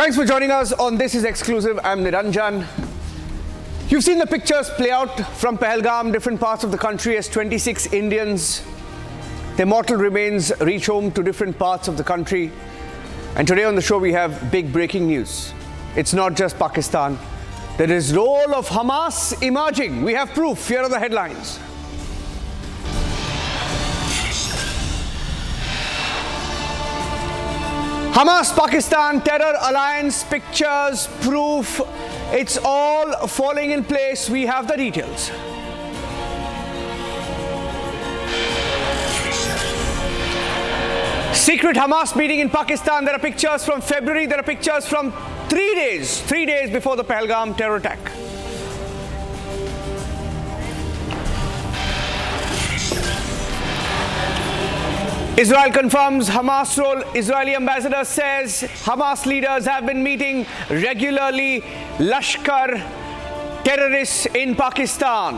Thanks for joining us on This Is Exclusive. I'm Niranjan. You've seen the pictures play out from Pahalgam, different parts of the country, as 26 Indians, their mortal remains, reach home to different parts of the country. And today on the show we have big breaking news. It's not just Pakistan. There is role of Hamas emerging. We have proof. Here are the headlines. Hamas-Pakistan terror alliance, pictures, proof, it's all falling in place. We have the details. Secret Hamas meeting in Pakistan. There are pictures from February. There are pictures from 3 days before the Pahalgam terror attack. Israel confirms Hamas role. Israeli ambassador says Hamas leaders have been meeting regularly. Lashkar terrorists in Pakistan.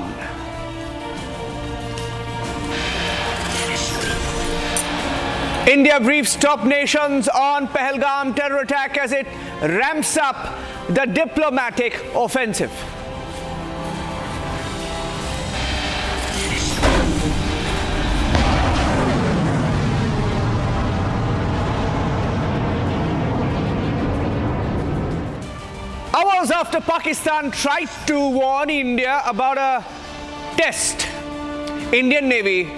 India briefs top nations on Pahalgam terror attack as it ramps up the diplomatic offensive. Hours after Pakistan tried to warn India about a test, Indian Navy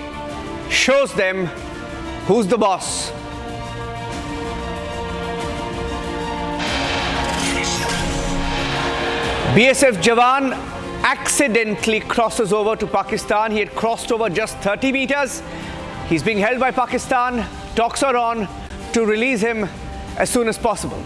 shows them who's the boss. BSF Jawan accidentally crosses over to Pakistan. He had crossed over just 30 meters. He's being held by Pakistan. Talks are on to release him as soon as possible.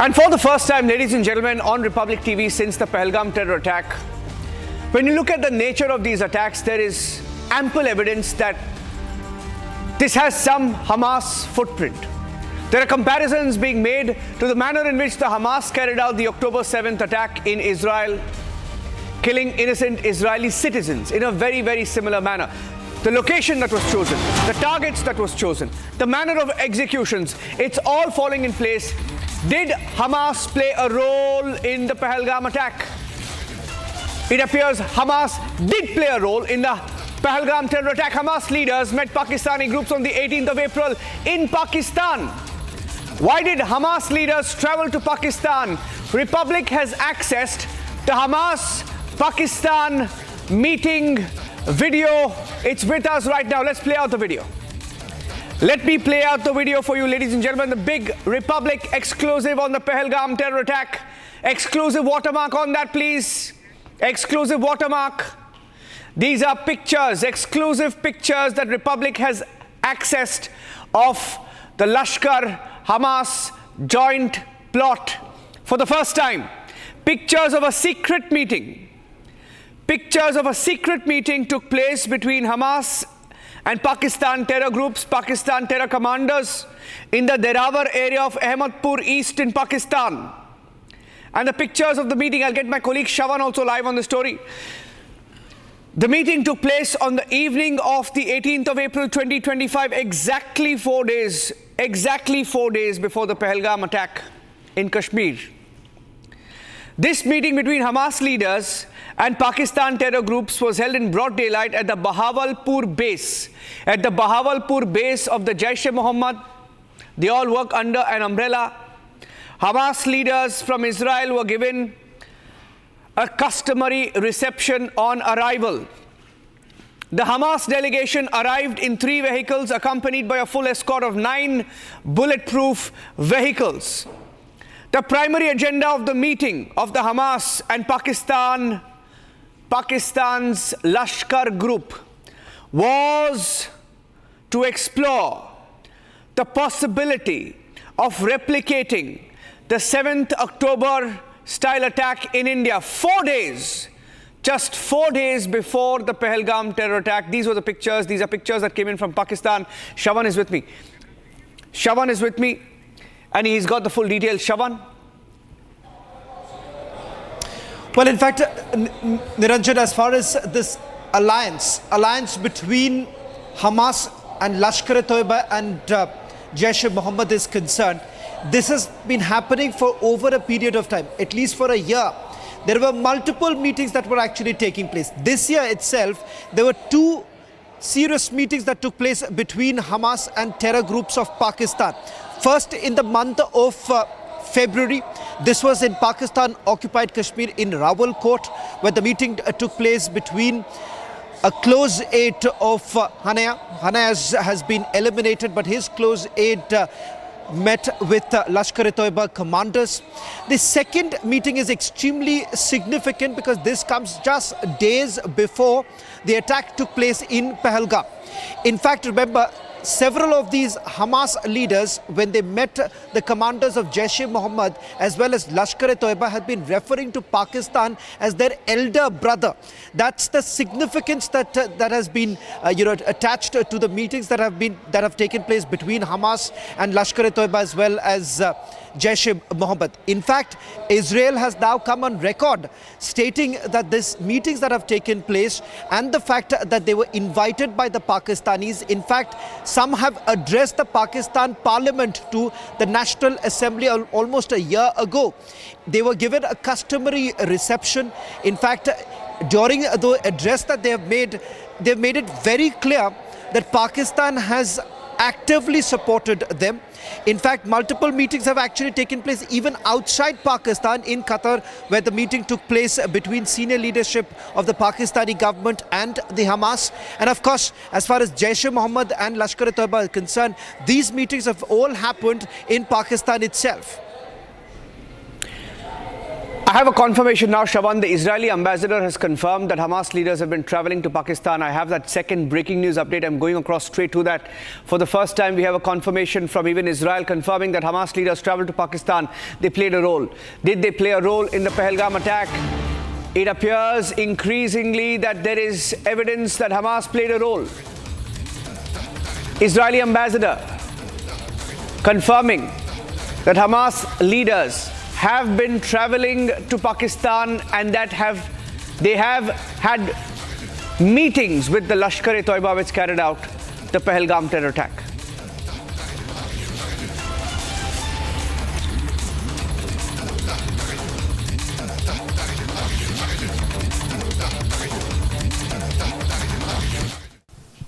And for the first time, ladies and gentlemen, on Republic TV since the Pahalgam terror attack, when you look at the nature of these attacks, there is ample evidence that this has some Hamas footprint. There are comparisons being made to the manner in which the Hamas carried out the October 7th attack in Israel, killing innocent Israeli citizens in a very, very similar manner. The location that was chosen, the targets that was chosen, the manner of executions, it's all falling in place. Did Hamas play a role in the Pahalgam attack? It appears Hamas did play a role in the Pahalgam terror attack. Hamas leaders met Pakistani groups on the 18th of April in Pakistan. Why did Hamas leaders travel to Pakistan? Republic has accessed the Hamas-Pakistan meeting video. It's with us right now. Let's play out the video. Let me play out the video for you, ladies and gentlemen. The big Republic exclusive on the Pahalgam terror attack. Exclusive watermark on that, please. Exclusive watermark. These are pictures, exclusive pictures that Republic has accessed of the Lashkar-Hamas joint plot for the first time. Pictures of a secret meeting. Pictures of a secret meeting took place between Hamas and Pakistan terror groups, Pakistan terror commanders in the Derawar area of Ahmadpur East in Pakistan. And the pictures of the meeting, I'll get my colleague Shawan also live on the story. The meeting took place on the evening of the 18th of April 2025, exactly 4 days before the Pahalgam attack in Kashmir. This meeting between Hamas leaders and Pakistan terror groups was held in broad daylight at the Bahawalpur base. At the Bahawalpur base of the Jaish-e-Mohammed, they all work under an umbrella. Hamas leaders from Israel were given a customary reception on arrival. The Hamas delegation arrived in 3 vehicles accompanied by a full escort of 9 bulletproof vehicles. The primary agenda of the meeting of the Hamas and Pakistan's Lashkar group was to explore the possibility of replicating the 7th October style attack in India 4 days, just 4 days before the Pahalgam terror attack. These were the pictures. These are pictures that came in from Pakistan. Shawan is with me. Shravan is with me and he's got the full details. Shravan? Well, in fact, Niranjan, as far as this alliance between Hamas and Lashkar-e-Toiba and Jaish-e-Mohammed is concerned, this has been happening for over a period of time, at least for a year. There were multiple meetings that were actually taking place. This year itself, there were two serious meetings that took place between Hamas and terror groups of Pakistan. First, in the month of February, this was in Pakistan-occupied Kashmir in Rawalpur, where the meeting took place between a close aide of Hanaya. Hanaya has been eliminated, but his close aide met with Lashkar-e-Toiba commanders. The second meeting is extremely significant because this comes just days before the attack took place in Pahalgam. In fact, remember, several of these Hamas leaders, when they met the commanders of Jaish-e-Mohammed as well as Lashkar-e-Toiba, had been referring to Pakistan as their elder brother. That's the significance that has been attached to the meetings that have taken place between Hamas and Lashkar-e-Toiba as well as Jaish-e-Mohammed. In fact, Israel has now come on record stating that these meetings that have taken place and the fact that they were invited by the Pakistanis, in fact, some have addressed the Pakistan parliament to the National Assembly almost a year ago. They were given a customary reception. In fact, during the address that they've made it very clear that Pakistan has actively supported them. In fact, multiple meetings have actually taken place even outside Pakistan in Qatar, where the meeting took place between senior leadership of the Pakistani government and the Hamas. And of course, as far as Jaish-e-Mohammed and Lashkar-e-Toiba are concerned, these meetings have all happened in Pakistan itself. I have a confirmation now, Shravan. The Israeli ambassador has confirmed that Hamas leaders have been traveling to Pakistan. I have that second breaking news update. I'm going across straight to that. For the first time, we have a confirmation from even Israel confirming that Hamas leaders traveled to Pakistan. They played a role. Did they play a role in the Pahalgam attack? It appears increasingly that there is evidence that Hamas played a role. Israeli ambassador confirming that Hamas leaders have been traveling to Pakistan and that they have had meetings with the Lashkar-e-Toiba which carried out the Pahalgam terror attack.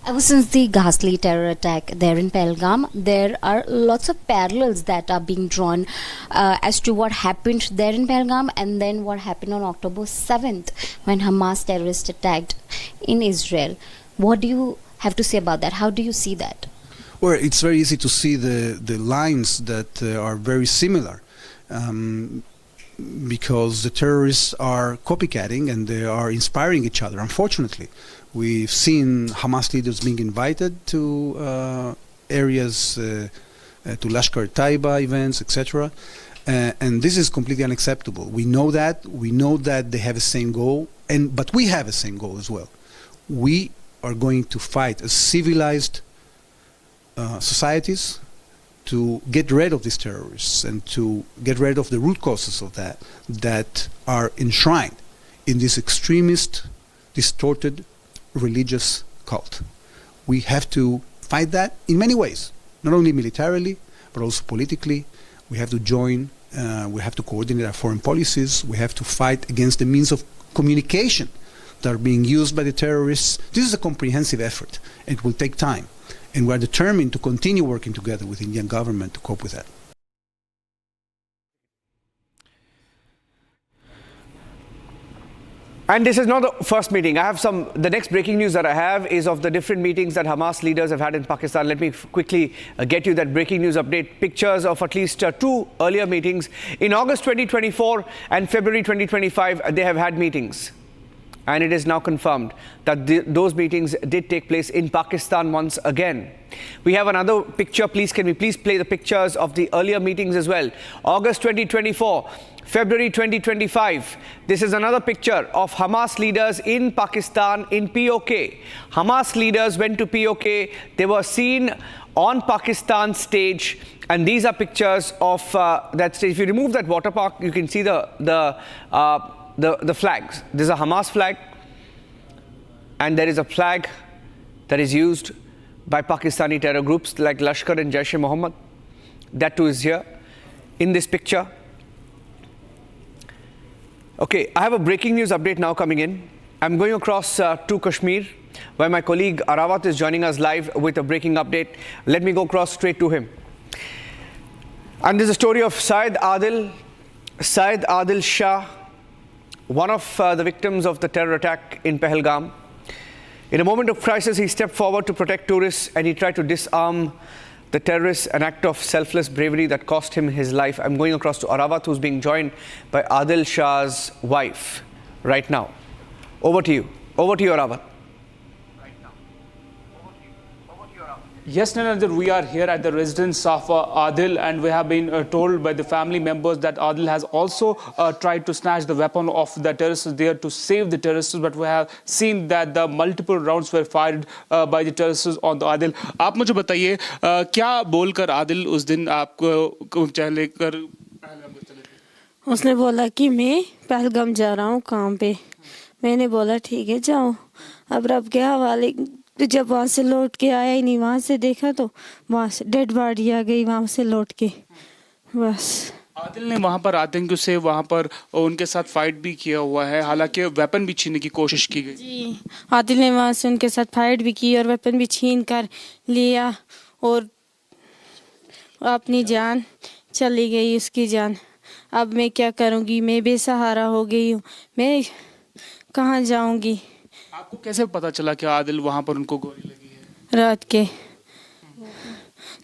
Ever since the ghastly terror attack there in Pahalgam, there are lots of parallels that are being drawn as to what happened there in Pahalgam and then what happened on October 7th when Hamas terrorists attacked in Israel. What do you have to say about that? How do you see that? Well, it's very easy to see the lines that are very similar. Because the terrorists are copycatting and they are inspiring each other, unfortunately. We've seen Hamas leaders being invited to areas, to Lashkar-e-Toiba events, etc. And this is completely unacceptable. We know that. We know that they have the same goal, but we have the same goal as well. We are going to fight as civilized societies to get rid of these terrorists and to get rid of the root causes of that are enshrined in this extremist, distorted religious cult. We have to fight that in many ways, not only militarily, but also politically. We have to join, we have to coordinate our foreign policies, we have to fight against the means of communication that are being used by the terrorists. This is a comprehensive effort. It will take time. And we're determined to continue working together with the Indian government to cope with that. And this is not the first meeting. The next breaking news that I have is of the different meetings that Hamas leaders have had in Pakistan. Let me quickly get you that breaking news update. Pictures of at least two earlier meetings. In August 2024 and February 2025, they have had meetings. And it is now confirmed that those meetings did take place in Pakistan once again. We have another picture. Can we please play the pictures of the earlier meetings as well? August 2024, February 2025. This is another picture of Hamas leaders in Pakistan in POK. Hamas leaders went to POK. They were seen on Pakistan stage, and these are pictures of that stage. If you remove that water park, you can see the flags. There's a Hamas flag, and there is a flag that is used by Pakistani terror groups like Lashkar and Jaish-e-Mohammed. That too is here in this picture. Okay, I have a breaking news update now coming in. I'm going across to Kashmir, where my colleague Arawat is joining us live with a breaking update. Let me go across straight to him. And there's a story of Syed Adil Shah, one of the victims of the terror attack in Pahalgam. In a moment of crisis, he stepped forward to protect tourists, and he tried to disarm the terrorists, an act of selfless bravery that cost him his life. I'm going across to Arawat, who's being joined by Adil Shah's wife right now. Over to you, Arawat. Yes, Niranjan, we are here at the residence of Adil, and we have been told by the family members that Adil has also tried to snatch the weapon of the terrorists there to save the terrorists, but we have seen that the multiple rounds were fired by the terrorists on the Adil. आप मुझे बताइए क्या बोलकर आदिल उस दिन आपको लेकर उसने बोला कि मैं पहलगाम जा रहा हूँ काम पे। मैंने बोला ठीक है जाओ। अब रब के हवाले जब वहाँ से लौट के आया ही नहीं, वहाँ से देखा तो वहाँ से डेड बॉडी आ गई वहाँ से लौट के। बस आदिल ने वहाँ पर आतंकियों से वहाँ पर उनके साथ फाइट भी किया हुआ है, हालांकि वेपन भी छीनने की कोशिश की गई। जी, आदिल ने वहाँ से उनके साथ फाइट भी की और वेपन भी छीन कर लिया और अपनी जान चली गई, उसकी जान। अब मैं क्या करूँगी, मैं बेसहारा हो गई हूँ, मैं कहाँ जाऊँगी। आपको कैसे पता चला कि आदिल वहाँ पर उनको गोली लगी है? रात के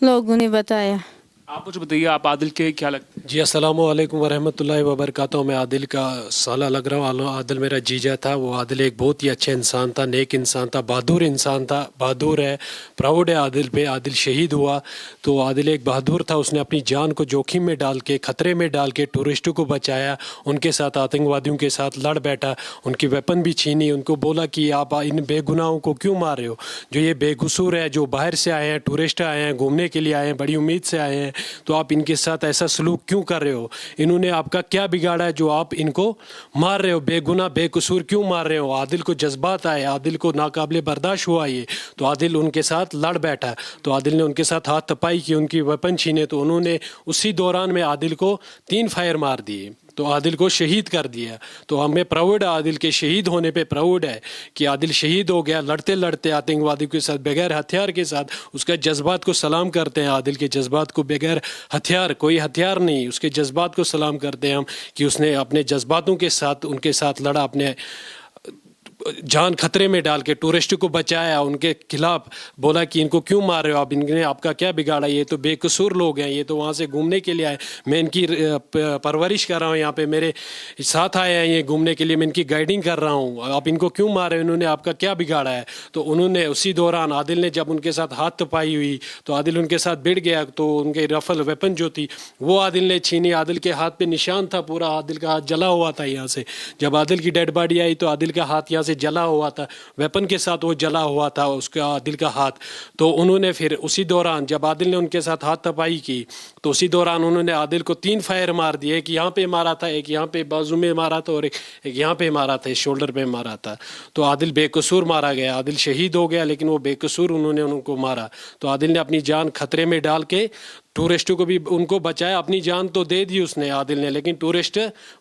लोगों ने बताया। आप मुझे बताइए, आप आदिल के क्या लगते हैं? जी अस्सलामु अलैकुम वरहमतुल्लाहि वबरकातुहू। मैं आदिल का साला लग रहा हूँ। आदिल मेरा जीजा था। वो आदिल एक बहुत ही अच्छा इंसान था, नेक इंसान था, बहादुर इंसान था, बहादुर है, प्राउड है आदिल पे। आदिल शहीद हुआ तो आदिल एक बहादुर था। उसने अपनी जान को जोखिम में डाल के, ख़तरे में डाल के टूरिस्टों को बचाया, उनके साथ आतंकवादियों के साथ लड़ बैठा, उनकी वेपन भी छीनी, उनको बोला कि आप इन बेगुनाहों को क्यों मार रहे हो, जो ये बेकसूर है, जो बाहर से आए हैं, टूरिस्ट आए हैं, घूमने के लिए आए हैं, बड़ी उम्मीद से आए हैं, तो आप इनके साथ ऐसा सलूक क्यों कर रहे हो? इन्होंने आपका क्या बिगाड़ा है जो आप इनको मार रहे हो? बेगुनाह बेकसूर क्यों मार रहे हो? आदिल को जज्बात आए, आदिल को नाकाबिले बर्दाश्त हुआ ये, तो आदिल उनके साथ लड़ बैठा। तो आदिल ने उनके साथ हाथ तपाई की, उनकी वेपन छीने, तो उन्होंने उसी दौरान में आदिल को 3 फायर मार दिए, तो आदिल को शहीद कर दिया। तो हमें प्राउड है, आदिल के शहीद होने पे प्राउड है कि आदिल शहीद हो गया लड़ते लड़ते आतंकवादियों के साथ, बगैर हथियार के साथ। उसके जज्बात को सलाम करते हैं, आदिल के जज्बात को, बगैर हथियार, कोई हथियार नहीं, उसके जज्बात को सलाम करते हैं हम कि उसने अपने जज्बातों के साथ उनके साथ लड़ा, अपने जान खतरे में डाल के टूरिस्ट को बचाया, उनके खिलाफ बोला कि इनको क्यों मार रहे हो आप, इनने आपका क्या बिगाड़ा, ये तो बेकसूर लोग हैं, ये तो वहाँ से घूमने के लिए आए, मैं इनकी परवरिश कर रहा हूँ, यहाँ पे मेरे साथ आए हैं ये घूमने के लिए, मैं इनकी गाइडिंग कर रहा हूँ, आप इनको क्यों मार रहे हो, इन्होंने आपका क्या बिगाड़ा है। तो उन्होंने उसी दौरान आदिल ने जब उनके साथ हाथ तपाई हुई तो आदिल उनके साथ भिड़ गया, तो उनके रफल वेपन जो थी वो आदिल ने छीनी। आदिल के हाथ पे निशान था पूरा, आदिल का हाथ जला हुआ था यहाँ से। जब आदिल की डेड बॉडी आई तो आदिल का हाथ यहाँ से जला हुआ था, वेपन के साथ वो जला हुआ था उसका आदिल का हाथ। तो उन्होंने फिर उसी दौरान जब आदिल ने उनके साथ हाथ तपाई की तो उसी दौरान उन्होंने आदिल को 3 फायर मार दिए, एक यहाँ पे मारा था, एक यहाँ पे बाजू में मारा था और एक यहाँ पे मारा था, शोल्डर पे मारा था। तो आदिल बेकसूर मारा गया, आदिल शहीद हो गया लेकिन वो बेकसूर उन्होंने उनको मारा। तो आदिल ने अपनी जान खतरे में डाल के टूरिस्टों को भी उनको बचाया। अपनी जान तो दे दी उसने आदिल ने, लेकिन टूरिस्ट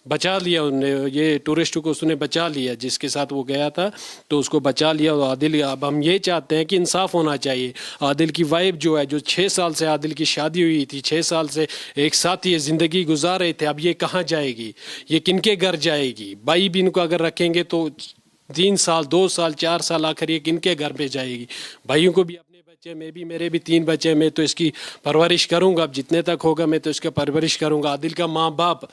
बचा लिया उन्होंने, ये टूरिस्ट को उसने बचा लिया, जिसके साथ वो गया था तो उसको बचा लिया। और आदिल, अब हम ये चाहते हैं कि इंसाफ होना चाहिए। आदिल की वाइफ जो है, जो 6 साल से आदिल की शादी हुई थी, 6 साल से एक साथ ये ज़िंदगी गुजार रहे थे, अब ये कहाँ जाएगी, ये किनके घर जाएगी? भाई भी इनको अगर रखेंगे तो 3 साल 2 साल 4 साल आखिर ये किनके घर पे जाएगी? भाइयों को भी अपने बच्चे, मैं भी, मेरे भी 3 बच्चे, मैं तो इसकी परवरिश करूंगा, अब जितने तक होगा मैं तो इसका परवरिश करूंगा। आदिल का माँ बाप,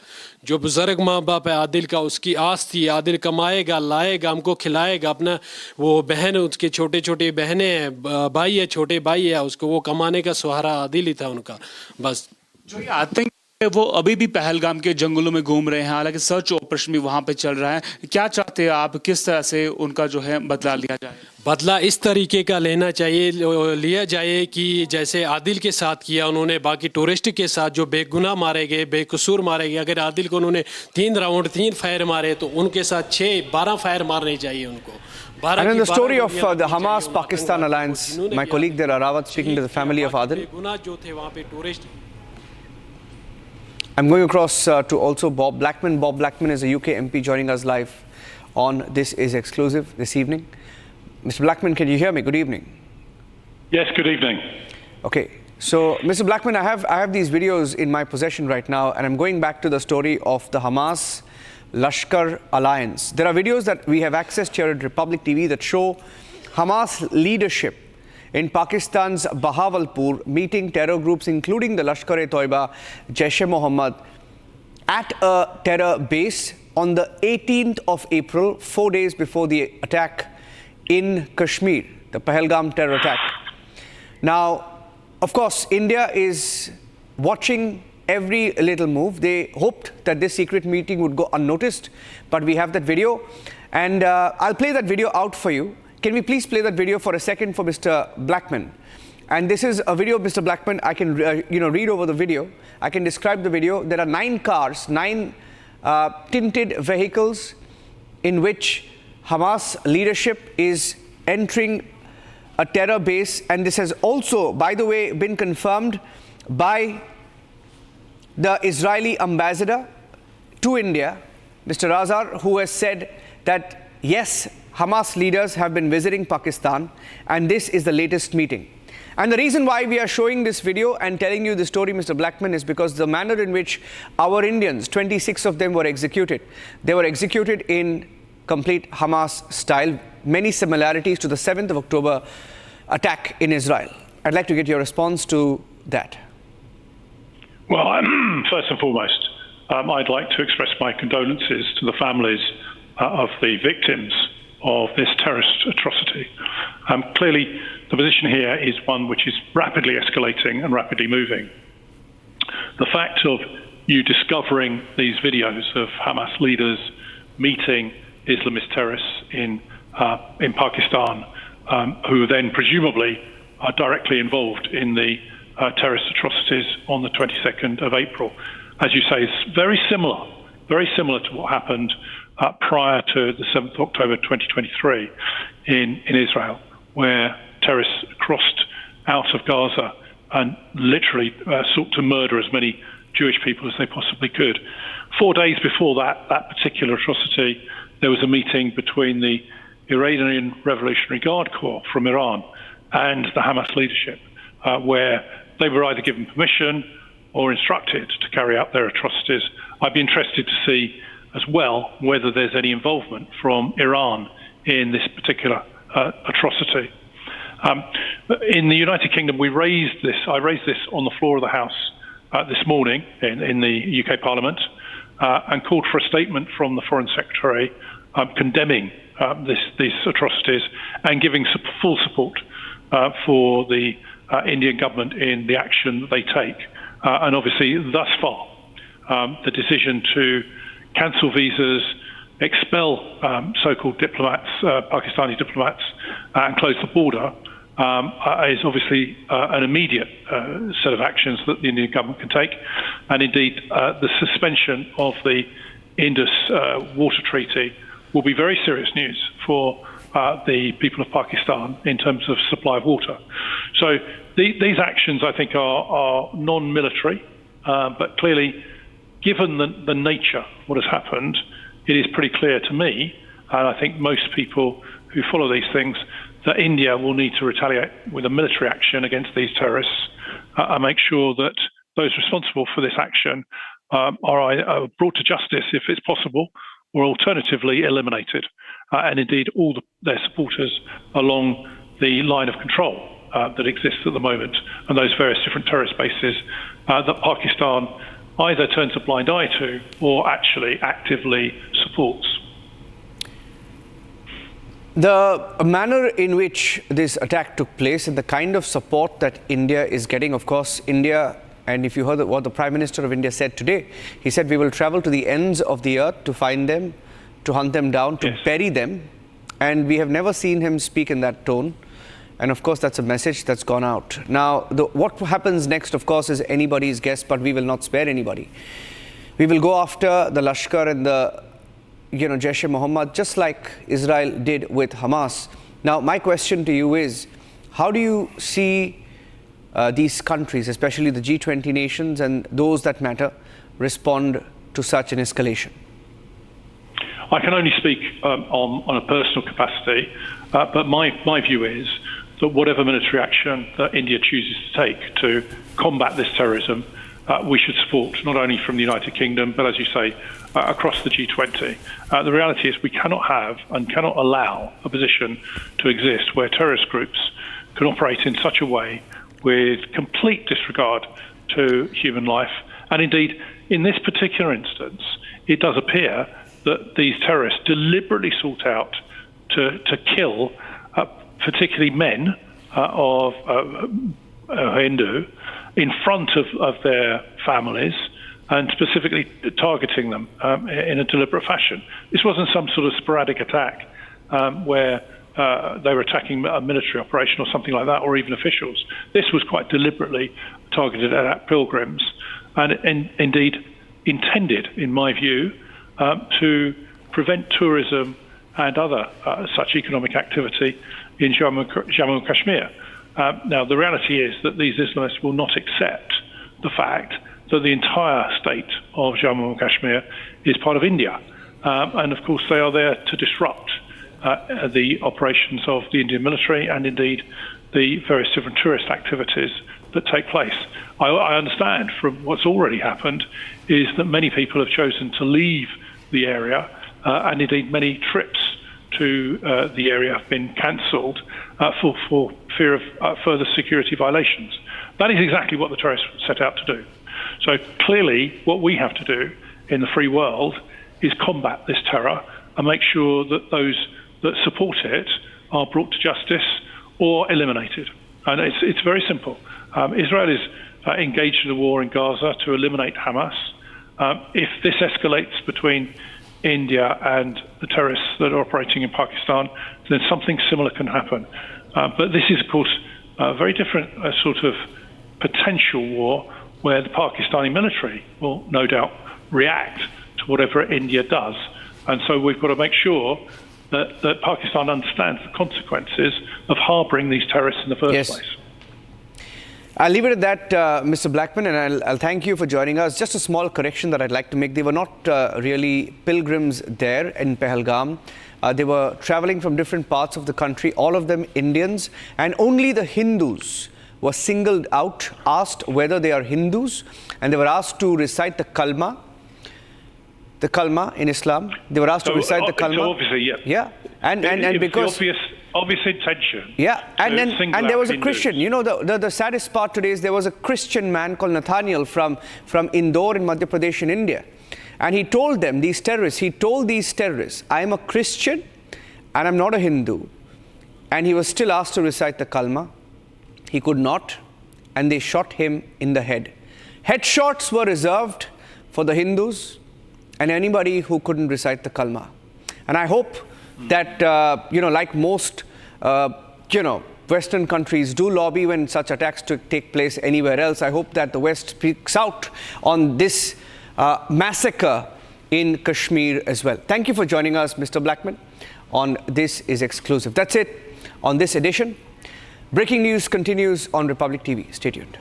जो बुजुर्ग माँ बाप है आदिल का, उसकी आस थी आदिल कमाएगा, लाएगा, हमको खिलाएगा। अपना वो बहन, उसके छोटे छोटे बहनें हैं, भाई है, छोटे भाई है, उसको वो कमाने का सहारा आदिल ही था उनका। बस जो ये आतंक वो अभी भी पहलगाम के जंगलों में घूम रहे हैं, हालांकि सर्च ऑपरेशन भी वहां पे चल रहा है। क्या चाहते हैं आप, किस तरह से उनका जो है बदला लिया जाए? बदला इस तरीके का लेना चाहिए, लिया जाए कि जैसे आदिल के साथ किया उन्होंने, बाकी टूरिस्ट के साथ जो बेगुनाह मारे गए, बेकसूर मारे गए। अगर आदिल को उन्होंने 3 राउंड 3 फायर मारे तो उनके साथ 6-12 फायर मारने चाहिए उनको। And in the story of the Hamas-Pakistan alliance, my colleague there, Arawat, speaking to the family of Adil. I'm going across to also Bob Blackman. Bob Blackman is a UK MP joining us live on This Is Exclusive this evening. Mr. Blackman, can you hear me? Good evening. Yes, good evening. Okay, so Mr. Blackman, I have these videos in my possession right now, and I'm going back to the story of the Hamas Lashkar alliance. There are videos that we have accessed here at Republic TV that show Hamas leadership in Pakistan's Bahawalpur meeting terror groups, including the Lashkar-e-Toiba, Jaish-e-Mohammed, at a terror base on the 18th of April, 4 days before the attack in Kashmir, the Pahalgam terror attack. Now, of course, India is watching every little move. They hoped that this secret meeting would go unnoticed, but we have that video, and I'll play that video out for you. Can we please play that video for a second for Mr. Blackman? And this is a video of Mr. Blackman. I can read over the video. I can describe the video. There are 9 cars, 9 tinted vehicles in which Hamas leadership is entering a terror base, and this has also, by the way, been confirmed by the Israeli ambassador to India, Mr. Razar, who has said that yes, Hamas leaders have been visiting Pakistan, and this is the latest meeting. And the reason why we are showing this video and telling you the story, Mr. Blackman, is because the manner in which our Indians, 26 of them, were executed. They were executed in complete Hamas style, many similarities to the 7th of October attack in Israel. I'd like to get your response to that. Well, first and foremost, I'd like to express my condolences to the families of the victims of this terrorist atrocity. Clearly, the position here is one which is rapidly escalating and rapidly moving. The fact of you discovering these videos of Hamas leaders meeting Islamist terrorists in Pakistan, who then presumably are directly involved in the terrorist atrocities on the 22nd of April, as you say, is very similar to what happened prior to the 7th of October 2023 in Israel, where terrorists crossed out of Gaza and literally sought to murder as many Jewish people as they possibly could. 4 days before that particular atrocity, there was a meeting between the Iranian Revolutionary Guard Corps from Iran and the Hamas leadership, where they were either given permission or instructed to carry out their atrocities. I'd be interested to see as well whether there's any involvement from Iran in this particular atrocity. In the United Kingdom, I raised this on the floor of the House this morning in the UK Parliament, and called for a statement from the Foreign Secretary condemning these atrocities and giving full support for the Indian government in the action that they take. And obviously, thus far, the decision to cancel visas, expel so-called diplomats, Pakistani diplomats, and close the border is obviously an immediate set of actions that the Indian government can take. And indeed, the suspension of the Indus Water Treaty will be very serious news for the people of Pakistan in terms of supply of water. So these actions, I think, are non-military, but clearly, given the nature of what has happened, it is pretty clear to me, and I think most people who follow these things, that India will need to retaliate with a military action against these terrorists and make sure that those responsible for this action are brought to justice if it's possible, or alternatively eliminated, and indeed all their supporters along the line of control that exists at the moment, and those various different terrorist bases that Pakistan either turns a blind eye to or actually actively supports. The manner in which this attack took place and the kind of support that India is getting, of course, India And if you heard what the Prime Minister of India said today, he said we will travel to the ends of the earth to find them, to hunt them down, to bury them. And we have never seen him speak in that tone. And of course, that's a message that's gone out. Now, what happens next, of course, is anybody's guess, but we will not spare anybody. We will go after the Lashkar and the Jaish-e-Mohammed, just like Israel did with Hamas. Now, my question to you is, how do you see these countries, especially the G20 nations and those that matter, respond to such an escalation? I can only speak on a personal capacity, but my view is that whatever military action that India chooses to take to combat this terrorism, we should support, not only from the United Kingdom, but as you say, across the G20. The reality is we cannot have and cannot allow a position to exist where terrorist groups can operate in such a way with complete disregard to human life. And indeed, in this particular instance, it does appear that these terrorists deliberately sought out to kill particularly men of Hindu in front of their families, and specifically targeting them in a deliberate fashion. This wasn't some sort of sporadic attack where they were attacking a military operation or something like that, or even officials. This was quite deliberately targeted at pilgrims, and indeed intended, in my view, to prevent tourism and other such economic activity in Jammu and Kashmir. Now, the reality is that these Islamists will not accept the fact that the entire state of Jammu and Kashmir is part of India. And of course, they are there to disrupt the operations of the Indian military and indeed the various different tourist activities that take place. I understand from what's already happened is that many people have chosen to leave the area, and indeed many trips to the area have been cancelled for fear of further security violations. That is exactly what the terrorists set out to do. So clearly what we have to do in the free world is combat this terror and make sure that those that support it are brought to justice or eliminated. And it's very simple. Israel is engaged in a war in Gaza to eliminate Hamas. If this escalates between India and the terrorists that are operating in Pakistan, then something similar can happen. But this is, of course, a very different sort of potential war where the Pakistani military will no doubt react to whatever India does. And so we've got to make sure that Pakistan understands the consequences of harbouring these terrorists in the first place. I'll leave it at that, Mr. Blackman, and I'll thank you for joining us. Just a small correction that I'd like to make. They were not really pilgrims there in Pahalgam. They were traveling from different parts of the country, all of them Indians, and only the Hindus were singled out, asked whether they are Hindus, and they were asked to recite the kalma. The kalma in Islam. They were asked to recite the kalma. So obviously, yeah. Yeah, and because the obvious intention. Yeah, and there was a Christian. You know, the saddest part today is there was a Christian man called Nathaniel from Indore in Madhya Pradesh in India, and he told them, these terrorists, I am a Christian and I'm not a Hindu, and he was still asked to recite the kalma. He could not, and they shot him in the head. Headshots were reserved for the Hindus and anybody who couldn't recite the kalma. And I hope that, like most, Western countries do lobby when such attacks take place anywhere else. I hope that the West speaks out on this massacre in Kashmir as well. Thank you for joining us, Mr. Blackman, on This Is Exclusive. That's it on this edition. Breaking news continues on Republic TV. Stay tuned.